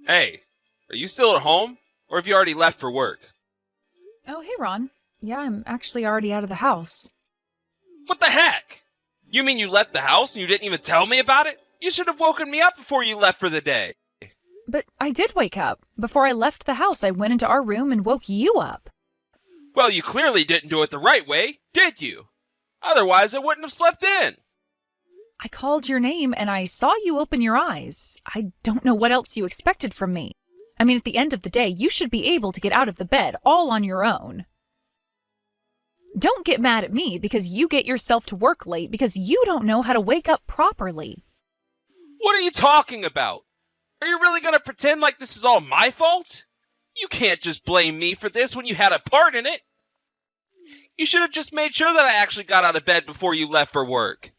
Hey, are you still at home? Or have you already left for work? Oh, hey, Ron. Yeah, I'm actually already out of the house. What the heck? You mean you left the house and you didn't even tell me about it? You should have woken me up before you left for the day. But I did wake up. Before I left the house, I went into our room and woke you up. Well, you clearly didn't do it the right way, did you? Otherwise, I wouldn't have slept in. I called your name and I saw you open your eyes. I don't know what else you expected from me. I mean, at the end of the day, you should be able to get out of the bed all on your own. Don't get mad at me because you get yourself to work late because you don't know how to wake up properly. What are you talking about? Are you really going to pretend like this is all my fault? You can't just blame me for this when you had a part in it. You should have just made sure that I actually got out of bed before you left for work.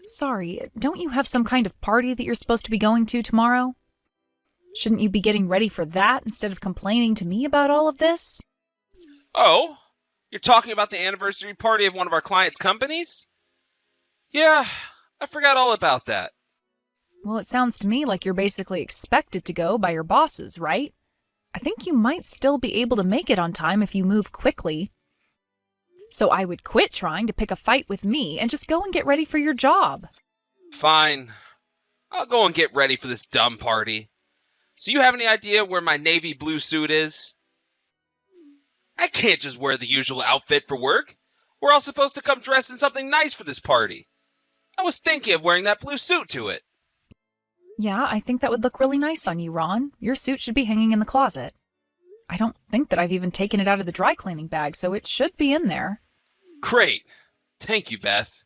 Sorry, don't you have some kind of party that you're supposed to be going to tomorrow? Shouldn't you be getting ready for that instead of complaining to me about all of this? Oh, you're talking about the anniversary party of one of our clients' companies? Yeah, I forgot all about that. Well, it sounds to me like you're basically expected to go by your bosses, right? I think you might still be able to make it on time if you move quickly. So I would quit trying to pick a fight with me and just go and get ready for your job. Fine. I'll go and get ready for this dumb party. So you have any idea where my navy blue suit is? I can't just wear the usual outfit for work. We're all supposed to come dressed in something nice for this party. I was thinking of wearing that blue suit to it. Yeah, I think that would look really nice on you, Ron. Your suit should be hanging in the closet. I don't think that I've even taken it out of the dry cleaning bag, so it should be in there. Great. Thank you, Beth.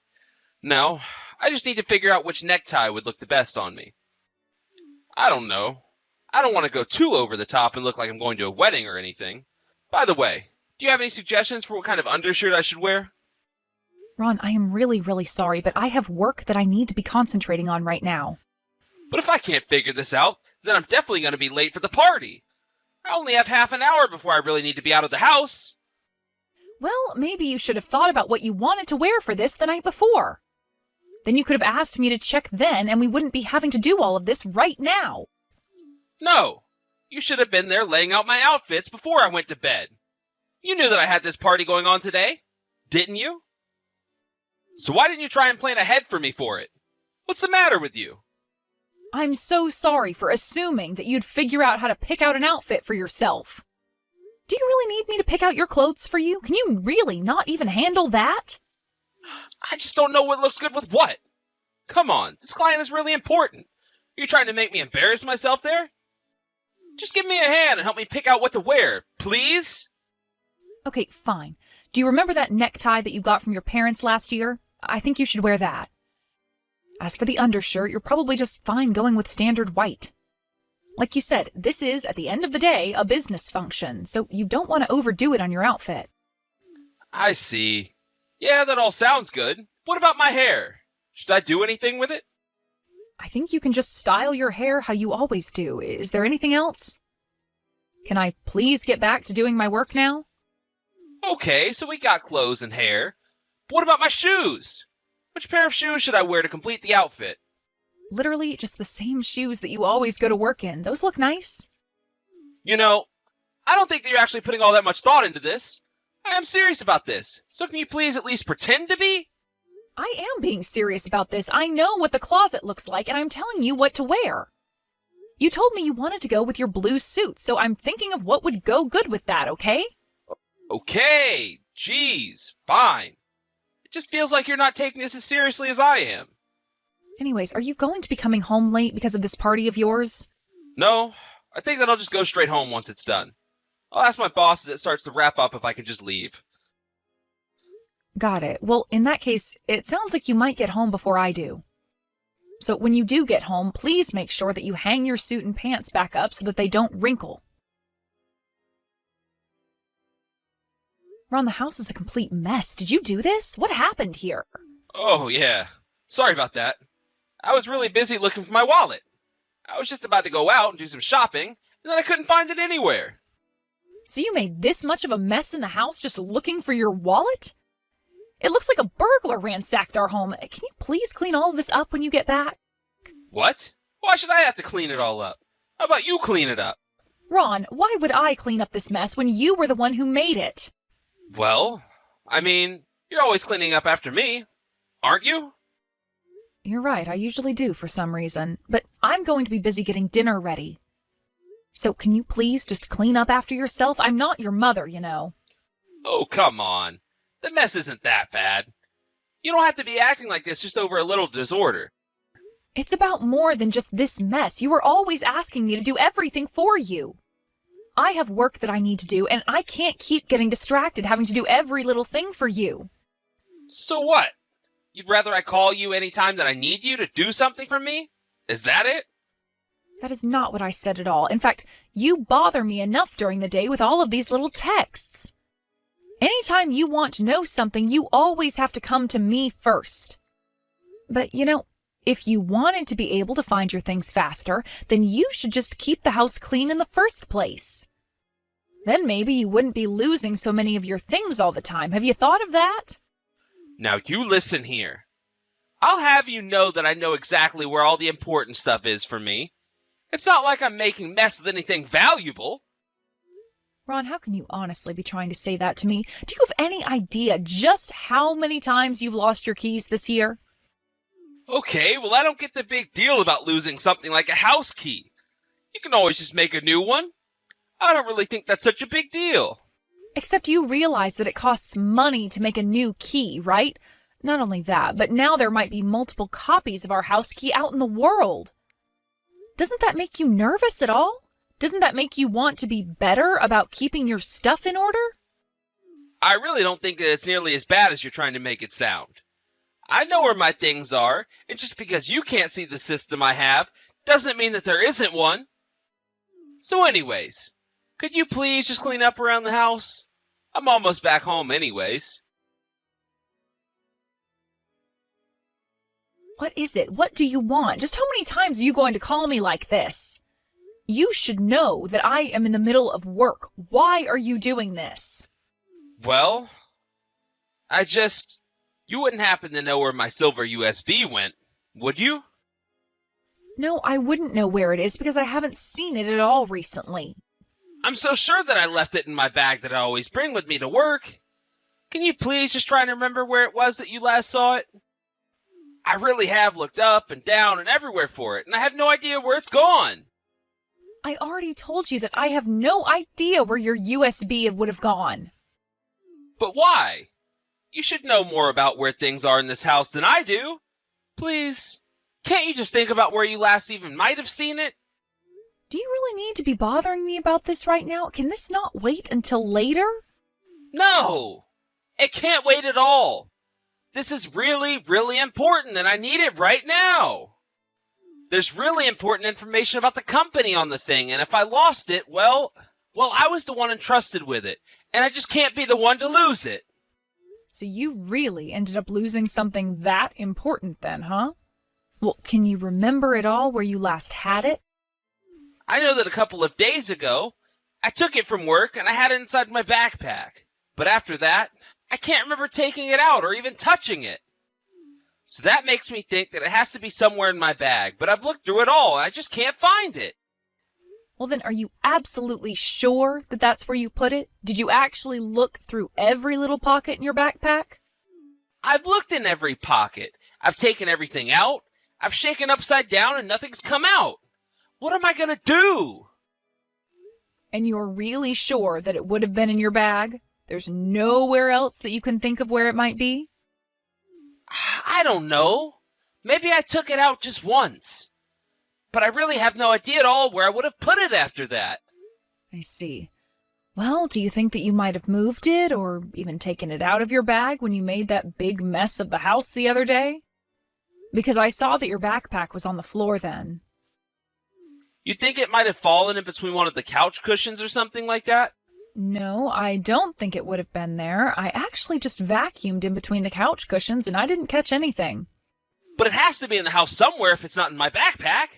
Now, I just need to figure out which necktie would look the best on me. I don't know. I don't want to go too over the top and look like I'm going to a wedding or anything. By the way, do you have any suggestions for what kind of undershirt I should wear? Ron, I am really, really sorry, but I have work that I need to be concentrating on right now. But if I can't figure this out, then I'm definitely going to be late for the party. I only have half an hour before I really need to be out of the house. Well, maybe you should have thought about what you wanted to wear for this the night before. Then you could have asked me to check then, and we wouldn't be having to do all of this right now. No, you should have been there laying out my outfits before I went to bed. You knew that I had this party going on today, didn't you? So why didn't you try and plan ahead for me for it? What's the matter with you? I'm so sorry for assuming that you'd figure out how to pick out an outfit for yourself. Do you really need me to pick out your clothes for you? Can you really not even handle that? I just don't know what looks good with what. Come on, this client is really important. Are you trying to make me embarrass myself there? Just give me a hand and help me pick out what to wear, please? Okay, fine. Do you remember that necktie that you got from your parents last year? I think you should wear that. As for the undershirt, you're probably just fine going with standard white. Like you said, this is, at the end of the day, a business function, so you don't want to overdo it on your outfit. I see. Yeah, that all sounds good. What about my hair? Should I do anything with it? I think you can just style your hair how you always do. Is there anything else? Can I please get back to doing my work now? Okay, so we got clothes and hair. But what about my shoes? Which pair of shoes should I wear to complete the outfit? Literally just the same shoes that you always go to work in. Those look nice. You know, I don't think that you're actually putting all that much thought into this. I am serious about this, so can you please at least pretend to be? I am being serious about this. I know what the closet looks like, and I'm telling you what to wear. You told me you wanted to go with your blue suit, so I'm thinking of what would go good with that, okay? Okay, geez, fine. It just feels like you're not taking this as seriously as I am. Anyways, are you going to be coming home late because of this party of yours? No, I think that I'll just go straight home once it's done. I'll ask my boss as it starts to wrap up if I can just leave. Got it. Well, in that case, it sounds like you might get home before I do. So when you do get home, please make sure that you hang your suit and pants back up so that they don't wrinkle. Ron, the house is a complete mess. Did you do this? What happened here? Oh, yeah. Sorry about that. I was really busy looking for my wallet. I was just about to go out and do some shopping, and then I couldn't find it anywhere. So you made this much of a mess in the house just looking for your wallet? It looks like a burglar ransacked our home. Can you please clean all of this up when you get back? What? Why should I have to clean it all up? How about you clean it up? Ron, why would I clean up this mess when you were the one who made it? Well, you're always cleaning up after me, aren't you? You're right, I usually do for some reason, but I'm going to be busy getting dinner ready. So can you please just clean up after yourself? I'm not your mother, you know. Oh, come on. The mess isn't that bad. You don't have to be acting like this just over a little disorder. It's about more than just this mess. You are always asking me to do everything for you. I have work that I need to do, and I can't keep getting distracted having to do every little thing for you. So what? You'd rather I call you any time that I need you to do something for me? Is that it? That is not what I said at all. In fact, you bother me enough during the day with all of these little texts. Anytime you want to know something, you always have to come to me first. But, if you wanted to be able to find your things faster, then you should just keep the house clean in the first place. Then maybe you wouldn't be losing so many of your things all the time. Have you thought of that? Now you listen here. I'll have you know that I know exactly where all the important stuff is for me. It's not like I'm making mess with anything valuable. Ron, how can you honestly be trying to say that to me? Do you have any idea just how many times you've lost your keys this year? Okay, well I don't get the big deal about losing something like a house key. You can always just make a new one. I don't really think that's such a big deal. Except you realize that it costs money to make a new key, right? Not only that, but now there might be multiple copies of our house key out in the world. Doesn't that make you nervous at all? Doesn't that make you want to be better about keeping your stuff in order? I really don't think that it's nearly as bad as you're trying to make it sound. I know where my things are, and just because you can't see the system I have doesn't mean that there isn't one. So anyways, could you please just clean up around the house? I'm almost back home anyways. What is it? What do you want? Just how many times are you going to call me like this? You should know that I am in the middle of work. Why are you doing this? Well, you wouldn't happen to know where my silver USB went, would you? No, I wouldn't know where it is because I haven't seen it at all recently. I'm so sure that I left it in my bag that I always bring with me to work. Can you please just try and remember where it was that you last saw it? I really have looked up and down and everywhere for it, and I have no idea where it's gone. I already told you that I have no idea where your USB would have gone. But why? You should know more about where things are in this house than I do. Please, can't you just think about where you last even might have seen it? Do you really need to be bothering me about this right now? Can this not wait until later? No! It can't wait at all. This is really, really important, and I need it right now. There's really important information about the company on the thing, and if I lost it, well, I was the one entrusted with it, and I just can't be the one to lose it. So you really ended up losing something that important then, huh? Well, can you remember at all where you last had it? I know that a couple of days ago, I took it from work and I had it inside my backpack. But after that, I can't remember taking it out or even touching it. So that makes me think that it has to be somewhere in my bag, but I've looked through it all and I just can't find it. Well, then are you absolutely sure that that's where you put it? Did you actually look through every little pocket in your backpack? I've looked in every pocket. I've taken everything out. I've shaken upside down and nothing's come out. What am I going to do? And you're really sure that it would have been in your bag? There's nowhere else that you can think of where it might be? I don't know. Maybe I took it out just once. But I really have no idea at all where I would have put it after that. I see. Well, do you think that you might have moved it or even taken it out of your bag when you made that big mess of the house the other day? Because I saw that your backpack was on the floor then. You think it might have fallen in between one of the couch cushions or something like that? No, I don't think it would have been there. I actually just vacuumed in between the couch cushions and I didn't catch anything. But it has to be in the house somewhere if it's not in my backpack.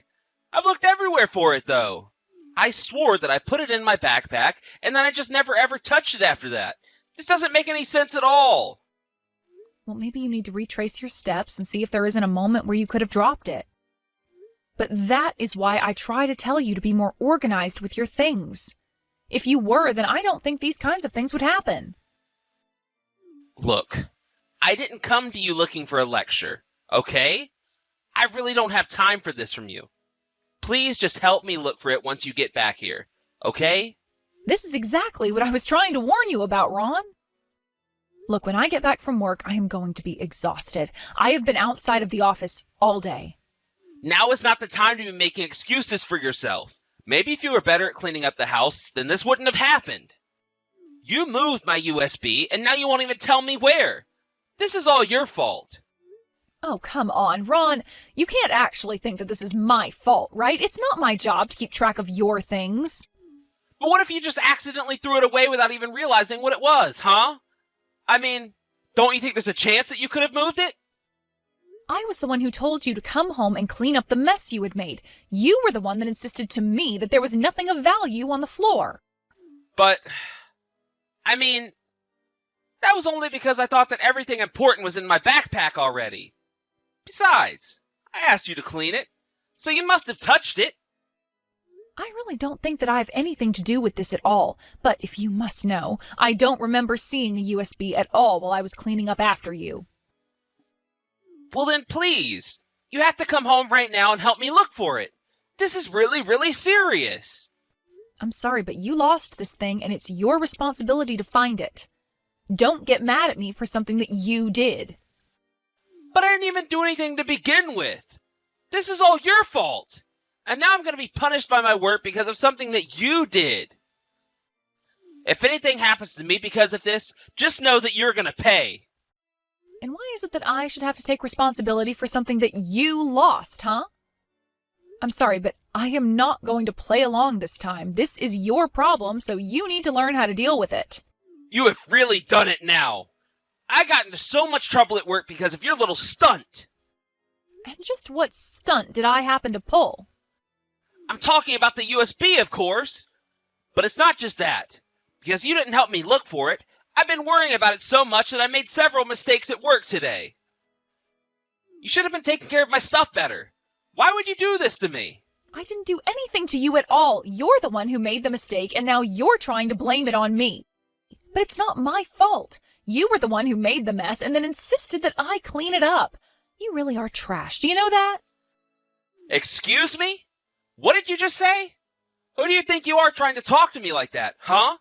I've looked everywhere for it, though. I swore that I put it in my backpack, and then I just never ever touched it after that. This doesn't make any sense at all. Well, maybe you need to retrace your steps and see if there isn't a moment where you could have dropped it. But that is why I try to tell you to be more organized with your things. If you were, then I don't think these kinds of things would happen. Look, I didn't come to you looking for a lecture, okay? I really don't have time for this from you. Please just help me look for it once you get back here, okay? This is exactly what I was trying to warn you about, Ron. Look, when I get back from work, I am going to be exhausted. I have been outside of the office all day. Now is not the time to be making excuses for yourself. Maybe if you were better at cleaning up the house, then this wouldn't have happened. You moved my USB, and now you won't even tell me where. This is all your fault. Oh, come on, Ron. You can't actually think that this is my fault, right? It's not my job to keep track of your things. But what if you just accidentally threw it away without even realizing what it was, huh? I mean, don't you think there's a chance that you could have moved it? I was the one who told you to come home and clean up the mess you had made. You were the one that insisted to me that there was nothing of value on the floor. But, I mean, that was only because I thought that everything important was in my backpack already. Besides, I asked you to clean it, so you must have touched it. I really don't think that I have anything to do with this at all, but if you must know, I don't remember seeing a USB at all while I was cleaning up after you. Well then please, you have to come home right now and help me look for it. This is really, really serious. I'm sorry, but you lost this thing and it's your responsibility to find it. Don't get mad at me for something that you did. But I didn't even do anything to begin with. This is all your fault. And now I'm going to be punished by my work because of something that you did. If anything happens to me because of this, just know that you're going to pay. And why is it that I should have to take responsibility for something that you lost, huh? I'm sorry, but I am not going to play along this time. This is your problem, so you need to learn how to deal with it. You have really done it now. I got into so much trouble at work because of your little stunt. And just what stunt did I happen to pull? I'm talking about the USB, of course. But it's not just that. Because you didn't help me look for it, I've been worrying about it so much that I made several mistakes at work today. You should have been taking care of my stuff better. Why would you do this to me? I didn't do anything to you at all. You're the one who made the mistake, and now you're trying to blame it on me. But it's not my fault. You were the one who made the mess and then insisted that I clean it up. You really are trash. Do you know that? Excuse me? What did you just say? Who do you think you are trying to talk to me like that, huh?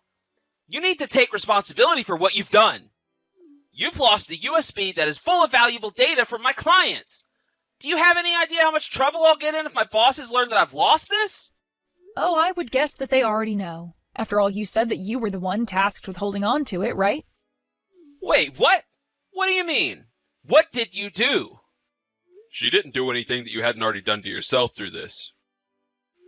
You need to take responsibility for what you've done. You've lost the USB that is full of valuable data from my clients. Do you have any idea how much trouble I'll get in if my bosses learn that I've lost this? Oh, I would guess that they already know. After all, you said that you were the one tasked with holding on to it, right? Wait, what? What do you mean? What did you do? She didn't do anything that you hadn't already done to yourself through this.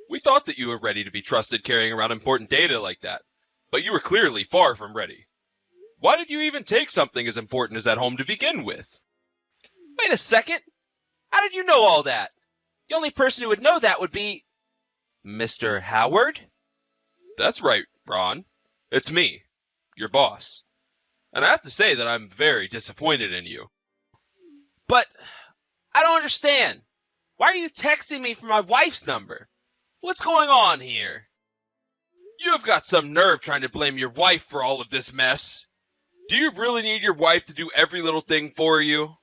We thought that you were ready to be trusted carrying around important data like that, but you were clearly far from ready. Why did you even take something as important as that home to begin with? Wait a second. How did you know all that? The only person who would know that would be... Mr. Howard? That's right, Ron. It's me, your boss. And I have to say that I'm very disappointed in you. But I don't understand. Why are you texting me from my wife's number? What's going on here? You have got some nerve trying to blame your wife for all of this mess. Do you really need your wife to do every little thing for you?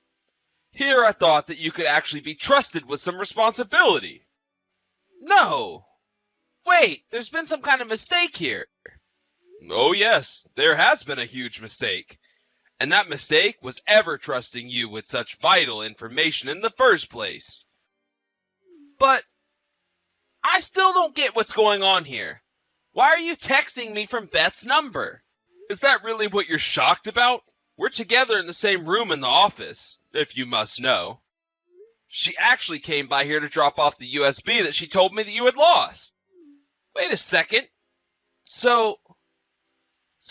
Here I thought that you could actually be trusted with some responsibility. No. Wait, there's been some kind of mistake here. Oh yes, there has been a huge mistake. And that mistake was ever trusting you with such vital information in the first place. But I still don't get what's going on here. Why are you texting me from Beth's number? Is that really what you're shocked about? We're together in the same room in the office, if you must know. She actually came by here to drop off the USB that she told me that you had lost. Wait a second. So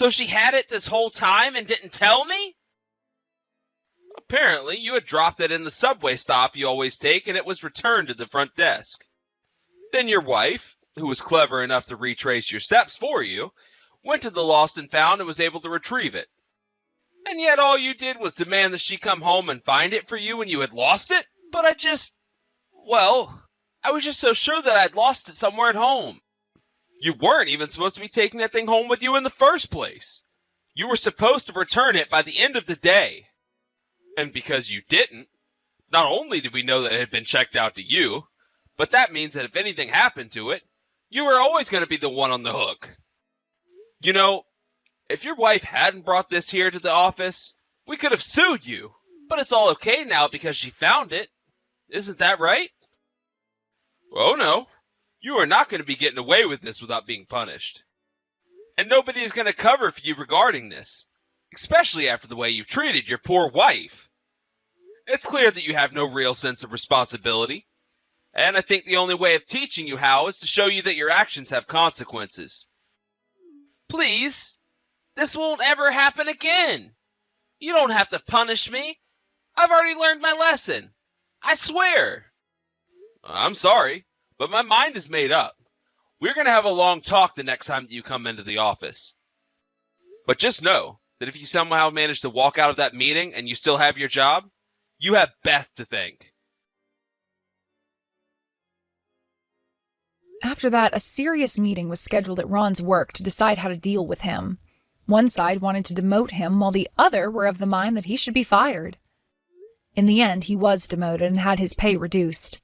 she had it this whole time and didn't tell me? Apparently, you had dropped it in the subway stop you always take and it was returned to the front desk. Then your wife, who was clever enough to retrace your steps for you, went to the lost and found and was able to retrieve it. And yet all you did was demand that she come home and find it for you when you had lost it? But well, I was just so sure that I'd lost it somewhere at home. You weren't even supposed to be taking that thing home with you in the first place. You were supposed to return it by the end of the day. And because you didn't, not only did we know that it had been checked out to you, but that means that if anything happened to it, you were always going to be the one on the hook. You know, if your wife hadn't brought this here to the office, we could have sued you. But it's all okay now because she found it. Isn't that right? Oh no, you are not going to be getting away with this without being punished. And nobody is going to cover for you regarding this, especially after the way you've treated your poor wife. It's clear that you have no real sense of responsibility, and I think the only way of teaching you how is to show you that your actions have consequences. Please, this won't ever happen again. You don't have to punish me. I've already learned my lesson. I swear. I'm sorry, but my mind is made up. We're going to have a long talk the next time that you come into the office. But just know that if you somehow manage to walk out of that meeting and you still have your job, you have Beth to thank. After that, a serious meeting was scheduled at Ron's work to decide how to deal with him. One side wanted to demote him, while the other were of the mind that he should be fired. In the end, he was demoted and had his pay reduced.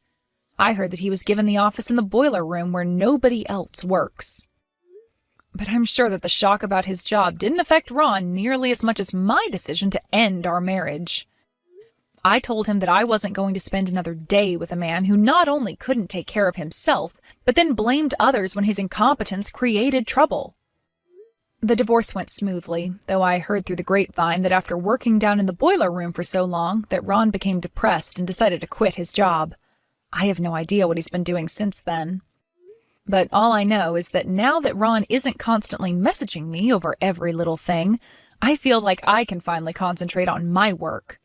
I heard that he was given the office in the boiler room where nobody else works. But I'm sure that the shock about his job didn't affect Ron nearly as much as my decision to end our marriage. I told him that I wasn't going to spend another day with a man who not only couldn't take care of himself, but then blamed others when his incompetence created trouble. The divorce went smoothly, though I heard through the grapevine that after working down in the boiler room for so long, that Ron became depressed and decided to quit his job. I have no idea what he's been doing since then. But all I know is that now that Ron isn't constantly messaging me over every little thing, I feel like I can finally concentrate on my work.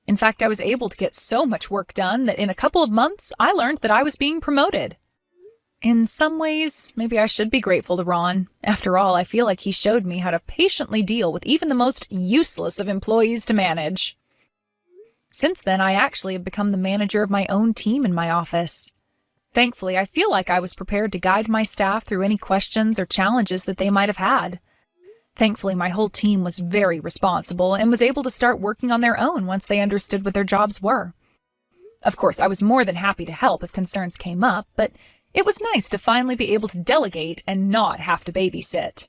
In fact, I was able to get so much work done that in a couple of months, I learned that I was being promoted. In some ways, maybe I should be grateful to Ron. After all, I feel like he showed me how to patiently deal with even the most useless of employees to manage. Since then, I actually have become the manager of my own team in my office. Thankfully, I feel like I was prepared to guide my staff through any questions or challenges that they might have had. Thankfully, my whole team was very responsible and was able to start working on their own once they understood what their jobs were. Of course, I was more than happy to help if concerns came up, but it was nice to finally be able to delegate and not have to babysit.